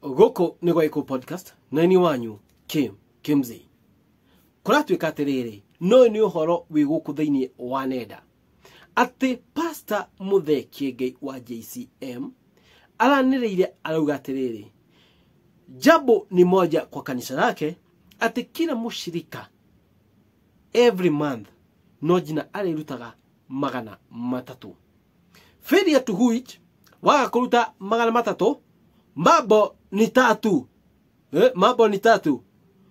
Goko nĩ gwa Eco Podcast na ni wanyu Kimzi. Kũratuĩka atĩrĩrĩ, no nĩ ũhoro wĩ gũkũ thĩinĩ wa nenda atĩ Pastor Muthee Kiengei wa JCM aranĩrĩire arauga atĩrĩrĩ, jambo ni moja kwa kanisa lake atĩ kila mushirika every month no jina arĩrutaga $300. Failure to which waga kũruta $300 mambo ni tatu. Mambo ni tatu.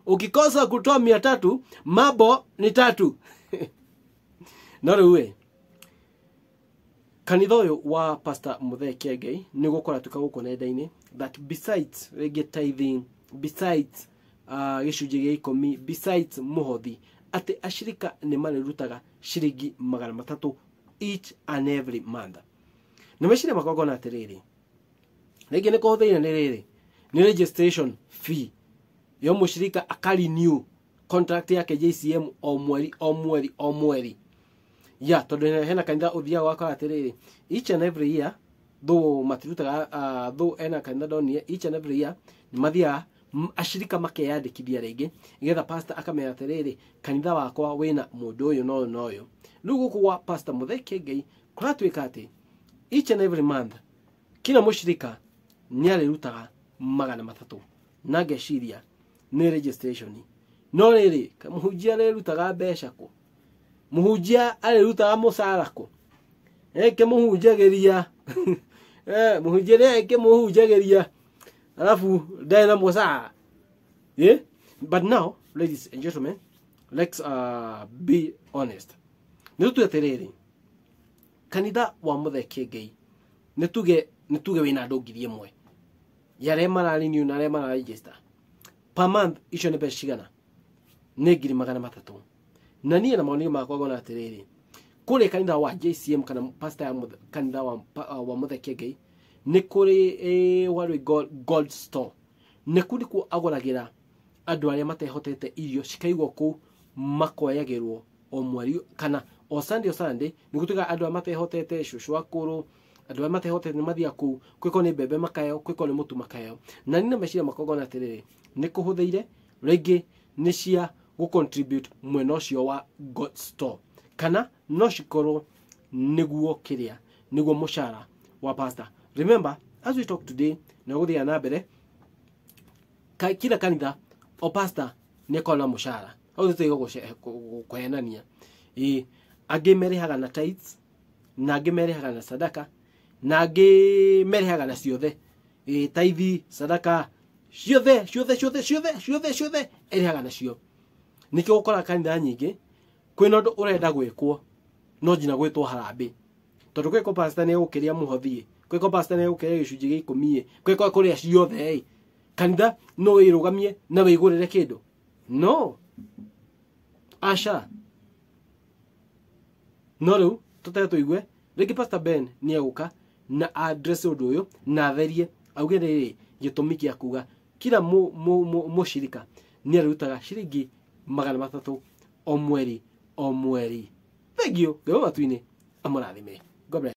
Ukikosa kutoa 300 mambo ni tatu. Nore kanitha ũyũ wa Pastor Muthee Kiengei nĩ gũkora tukagũkũ nenda-inĩ that besides rege tithing, besides gĩcunjĩ gĩa 10, besides muhothi atĩ ashirika nĩ marĩrutaga shiringi $300 each and every month. Na meciria makogona atĩrĩrĩ, rege nĩ kũhũthĩra nĩ rĩrĩ ni registration fee yo mushirika akarenew contract yake JCM o mweri. Ya tondu hena kanitha uthia waka atiriri each and every year though matirutaga though ena kanitha donie each and every year ni mathia ashirika makeyandikithia ringi igetha pastor akamenya atiriri kanitha wakwa wina mundu uyu no uyu. Riu guku kwa Pastor Muthee Kiengei kuratuika ati each and every month kila mushirika ni arĩrutaga $300 na ngeciria ni registration. No rĩrĩ muhunjia arĩrutaga mbeca kũ? Muhunjia arĩrutaga mũcara kũ? Eke muhunjagĩria muhunjia eke muhunjagĩria alafu ndena mũcara. But now, ladies and gentlemen, let's be honest. Nĩtuge atĩrĩrĩ, kanitha wa Muthee Kiengei nĩtuge wĩna andũ 1,000 yare marariniu na arĩa register per month icio nĩ mbeca cigana? Nĩ $300. Na niĩ na maoni makwa ngona atĩrĩrĩ, kũrĩ kanitha wa JCM kana pastor ya kanitha wa Muthee Kiengei nĩ kũrĩ gold store. Nĩ kũrĩ kuo agũragĩra andũ arĩa matehotete irio cikaigwo kũu makoyagĩrwo o mweri kana o Sunday nĩ gũtuĩka andũ arĩa matehotete cũcũ akũrũ, andũ arĩa matehotete nĩ mathia kũu, kwĩko nĩ mbembe makaheo, kwĩko nĩ mũtu makaheo. Na nĩ meciria makogona atĩrĩrĩ nĩ kũhũthĩire rĩngĩ nĩ cia contribute mwena ũcio wa God store kana no cikorwo nĩguo kĩrĩa nĩguo mũcara wa pastor. Remember, as we talk today na gũthia na mbere kila kanitha o pastor nĩ kona mũcara au tũtiga kũhenania. Angĩ merehaga na tithes na angĩ merehaga na sadaka na angĩ merehaga na ciothe. Tithe, sadaka, ciothe erehaga nacio. Nikio gũkora kanitha nyingĩ kwĩna ũndũ ũrenda gwĩkwo no njina gwĩtwo harambĩ. Tondũ gwĩko pastor nĩ gũkĩria muhothi, gwĩko pastor nĩ gũkĩria gĩcunjĩ gĩa 10, gwĩko kũrĩa ciothe kanitha no wĩrũgamie na wĩgũrĩre kĩndũ? No. Asha. No rĩu tũtege tũigue rĩngĩ Pastor Ben nĩ egũka na address ũndũ ũyũ na atherie auge rĩrĩ gĩtũmi gĩa kuga kila mushirika nĩ arutaga shiringi $300 o mweri. Thank you. Gwe matu-inĩ amũrathime. God bless.